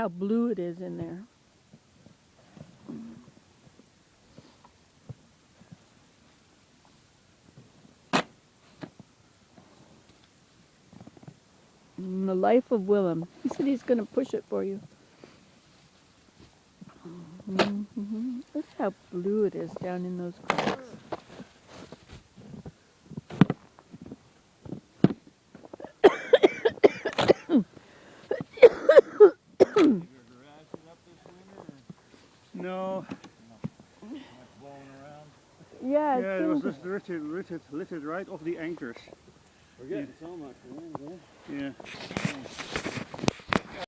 how blue it is in there. The life of Willem. He said he's going to push it for you. Look how blue it is down in those cracks. No. Yeah, Yeah, it was just littered right off the anchors. We're getting so much wind, Yeah.